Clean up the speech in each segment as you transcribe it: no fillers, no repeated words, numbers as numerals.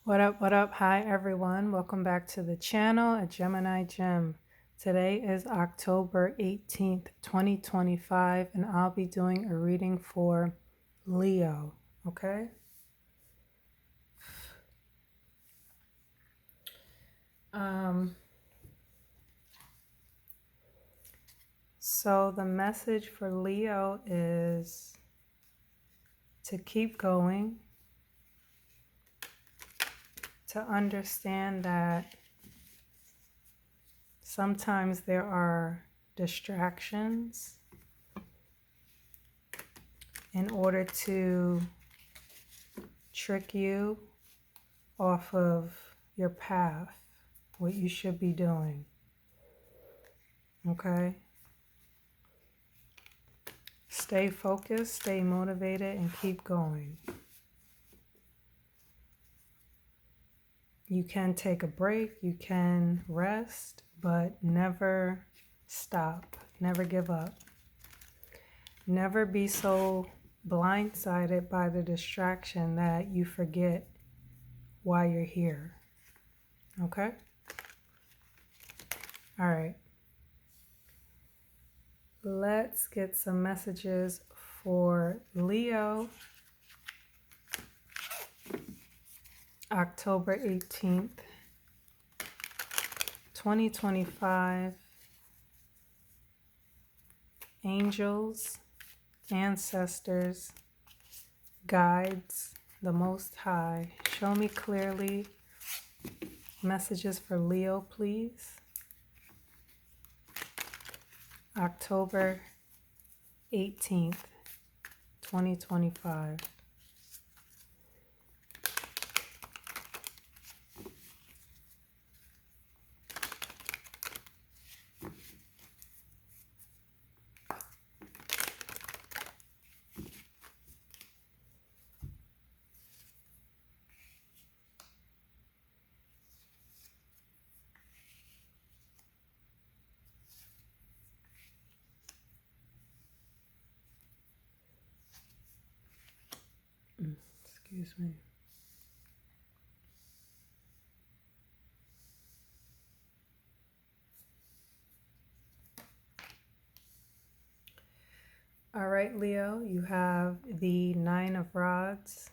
What up, what up? Hi, everyone. Welcome back to the channel at Gemini Gem. Today is October 18th, 2025, and I'll be doing a reading for Leo, okay? So the message for Leo is to keep going, to understand that sometimes there are distractions in order to trick you off of your path, what you should be doing. Okay? Stay focused, stay motivated, and keep going. You can take a break, you can rest, but never stop, never give up. Never be so blindsided by the distraction that you forget why you're here. Okay? All right. Let's get some messages for Leo, October 18th, 2025. Angels, ancestors, guides, the Most High, show me clearly messages for Leo, please. October 18th, 2025. Excuse me. All right, Leo, you have the Nine of Rods,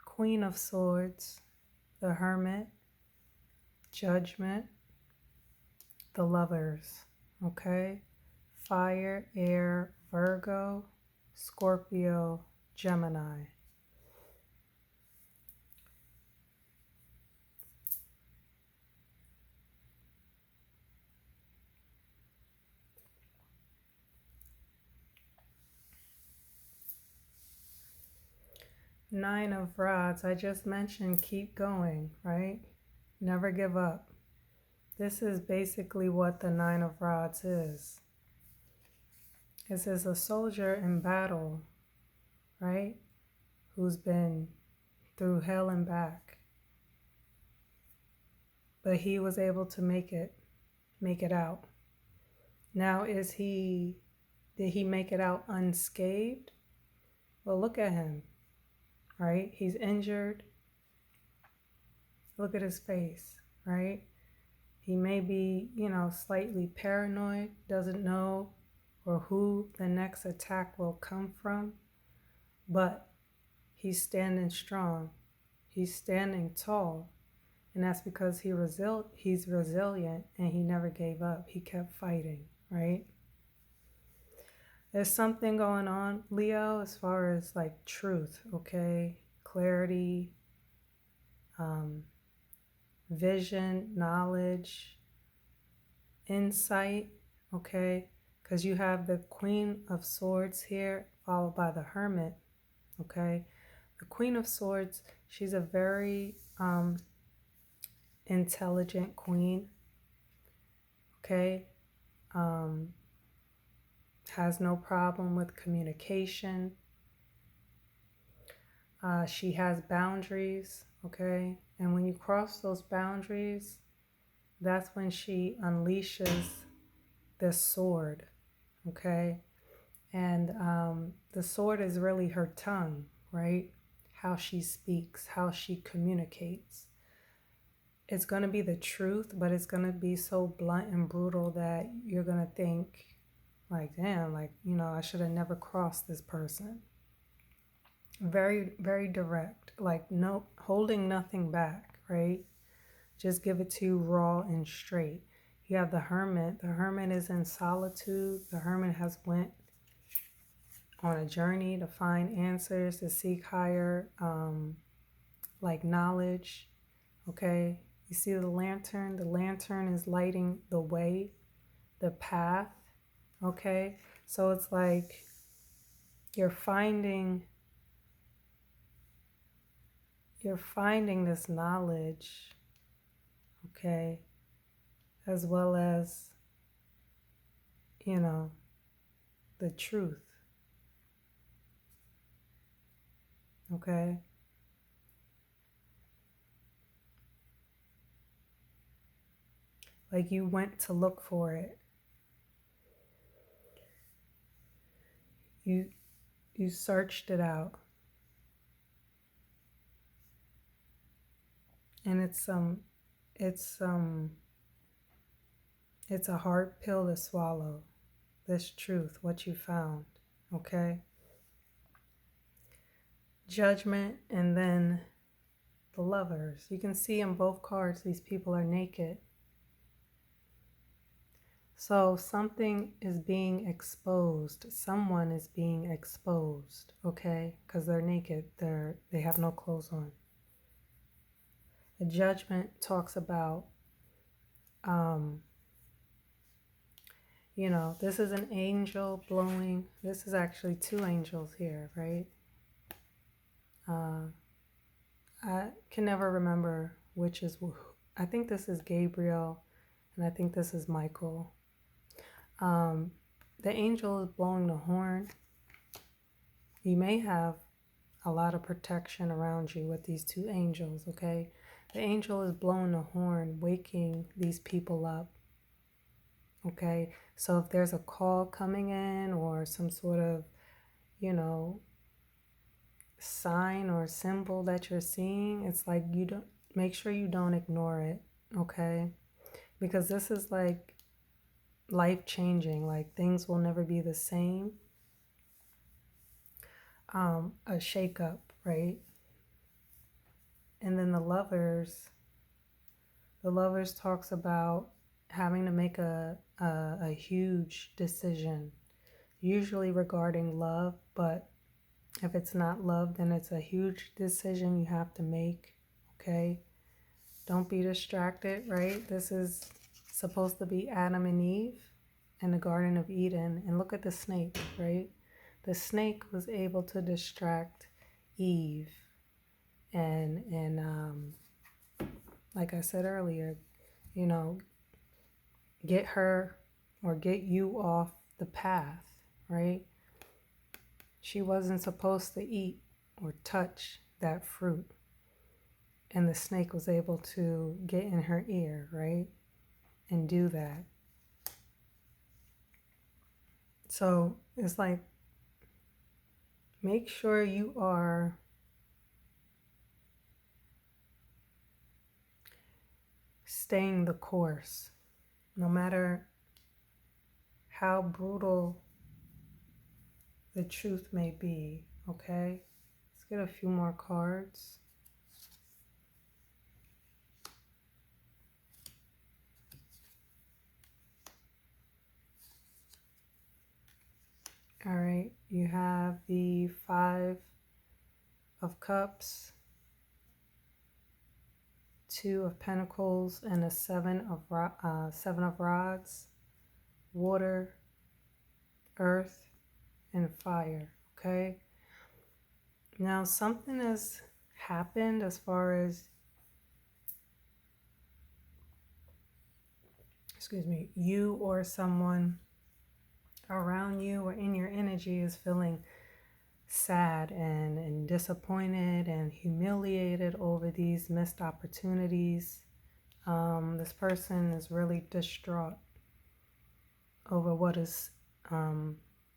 Queen of Swords, the Hermit, Judgment, the Lovers, okay? Fire, air, Virgo, Scorpio, Gemini. Nine of Rods, I just mentioned keep going, right? Never give up. This is basically what the Nine of Rods is. This is a soldier in battle, right? Who's been through hell and back. But he was able to make it out. Now did he make it out unscathed? Well, look at him, right? He's injured. Look at his face, right? He may be, slightly paranoid, doesn't know or who the next attack will come from, but he's standing strong. He's standing tall, and that's because he's resilient and he never gave up. He kept fighting, right? There's something going on, Leo, as far as like truth, okay? Clarity, vision, knowledge, insight, okay? Because you have the Queen of Swords here, followed by the Hermit, okay? The Queen of Swords, she's a very intelligent queen, okay? Has no problem with communication. She has boundaries, okay? And when you cross those boundaries, that's when she unleashes the sword, okay? And the sword is really her tongue, right? how she speaks, how she communicates. It's going to be the truth, but it's going to be so blunt and brutal that you're going to think, like, damn, like, I should have never crossed this person. Very, very direct, like, no, holding nothing back, right? Just give it to you raw and straight. You have the hermit. The hermit is in solitude. The hermit has went on a journey to find answers, to seek higher, like, knowledge, okay? You see the lantern? The lantern is lighting the way, the path, okay? So it's like you're finding this knowledge, okay? As well as, the truth, okay? Like you went to look for it. You searched it out. And it's a hard pill to swallow, this truth, what you found, okay? Judgment, and then the Lovers. You can see in both cards these people are naked. So something is being exposed. Someone is being exposed, okay? Because they're naked. They have no clothes on. The Judgment talks about, this is an angel blowing. This is actually two angels here, right? I can never remember which is who. I think this is Gabriel, and I think this is Michael. The angel is blowing the horn. You may have a lot of protection around you with these two angels, okay? The angel is blowing the horn, waking these people up, okay? So if there's a call coming in or some sort of, sign or symbol that you're seeing, it's like you don't, make sure you don't ignore it, okay? Because this is like life changing, like things will never be the same. A shake up, right? And then the lovers talks about having to make a huge decision, usually regarding love, but if it's not love, then it's a huge decision you have to make, okay? Don't be distracted, right? This is supposed to be Adam and Eve in the Garden of Eden. And look at the snake, right? The snake was able to distract Eve and like I said earlier, get her or get you off the path, right? She wasn't supposed to eat or touch that fruit. And the snake was able to get in her ear, right? And do that. So it's like, make sure you are staying the course, no matter how brutal the truth may be, okay? Let's get a few more cards. All right, you have the 5 of Cups, 2 of Pentacles, and a 7 of Rods, water, earth, and fire, okay? Now, something has happened as far as, you or someone around you or in your energy is feeling sad and disappointed and humiliated over these missed opportunities. This person is really distraught over what is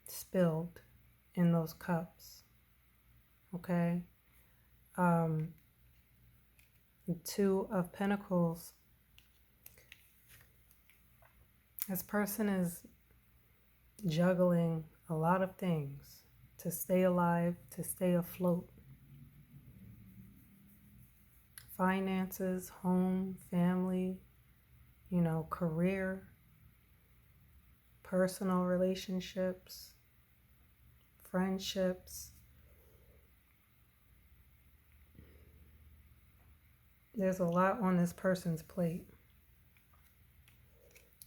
spilled in those cups, okay? um, the Two of Pentacles. This person is juggling a lot of things to stay alive, to stay afloat. Finances, home, family, career, personal relationships, friendships. There's a lot on this person's plate.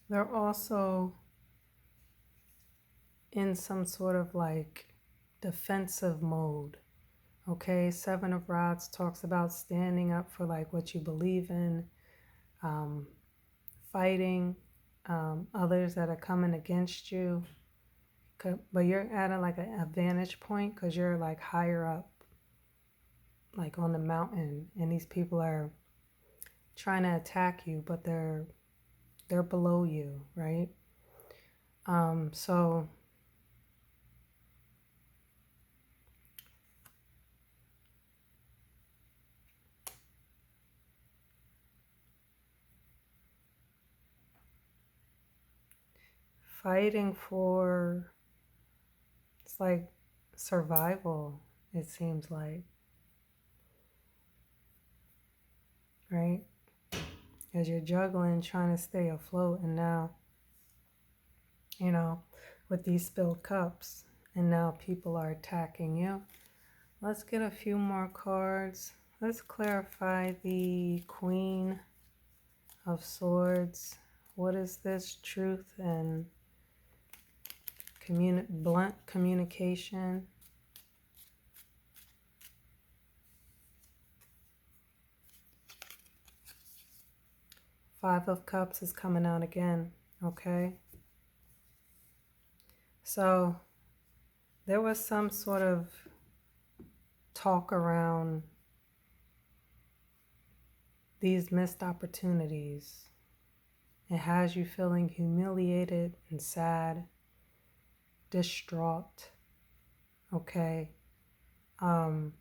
They're also in some sort of like defensive mode. Okay, Seven of Rods talks about standing up for like what you believe in, fighting others that are coming against you. But you're at like a vantage point because you're like higher up, like on the mountain, and these people are trying to attack you, but they're below you, right? So fighting for, it's like survival, it seems like, right? As you're juggling, trying to stay afloat, and now, with these spilled cups, and now people are attacking you. Let's get a few more cards. Let's clarify the Queen of Swords. What is this? Truth and blunt communication. Five of Cups is coming out again, okay? So there was some sort of talk around these missed opportunities. It has you feeling humiliated and sad, distraught, okay? I'm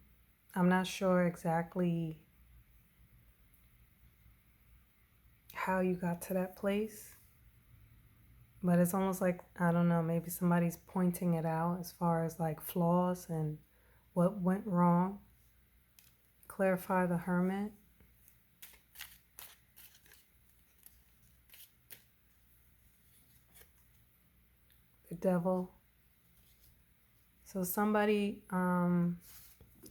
not sure exactly how you got to that place, but it's almost like, I don't know, maybe somebody's pointing it out as far as like flaws and what went wrong. Clarify the Hermit. The Devil. So somebody in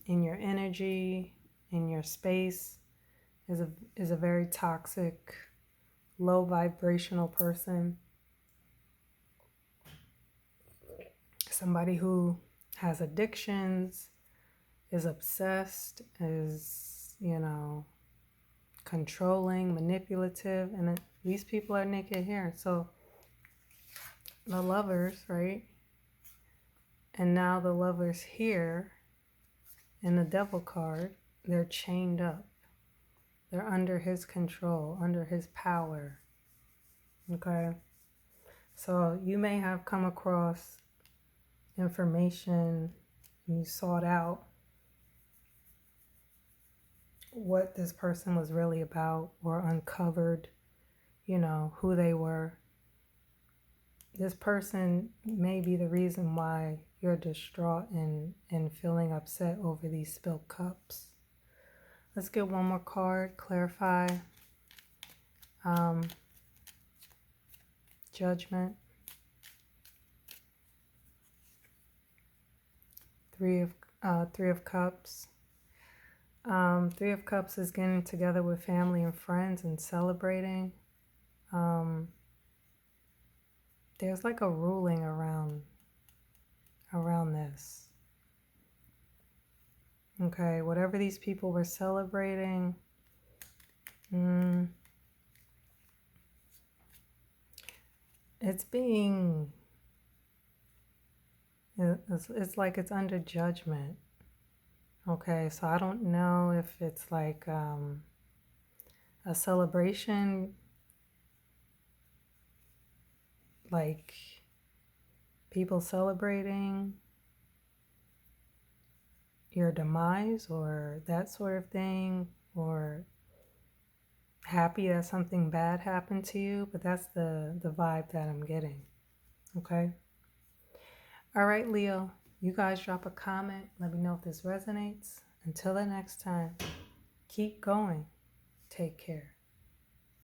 your energy, in your space, is a very toxic, low vibrational person. Somebody who has addictions, is obsessed, is, controlling, manipulative, and these people are naked here. So the Lovers, right? And now the Lovers here in the Devil card, they're chained up. They're under his control, under his power. Okay? So you may have come across information, you sought out what this person was really about, or uncovered, who they were. This person may be the reason why you're distraught and feeling upset over these spilled cups. Let's get one more card. Clarify. Judgment. Three of Cups. Three of Cups is getting together with family and friends and celebrating. There's like a ruling around this. Okay, whatever these people were celebrating, it's like it's under judgment. Okay, so I don't know if it's like a celebration, like people celebrating, your demise or that sort of thing, or happy that something bad happened to you, but that's the vibe that I'm getting. Okay? All right, Leo, you guys drop a comment. Let me know if this resonates. Until the next time, keep going. Take care.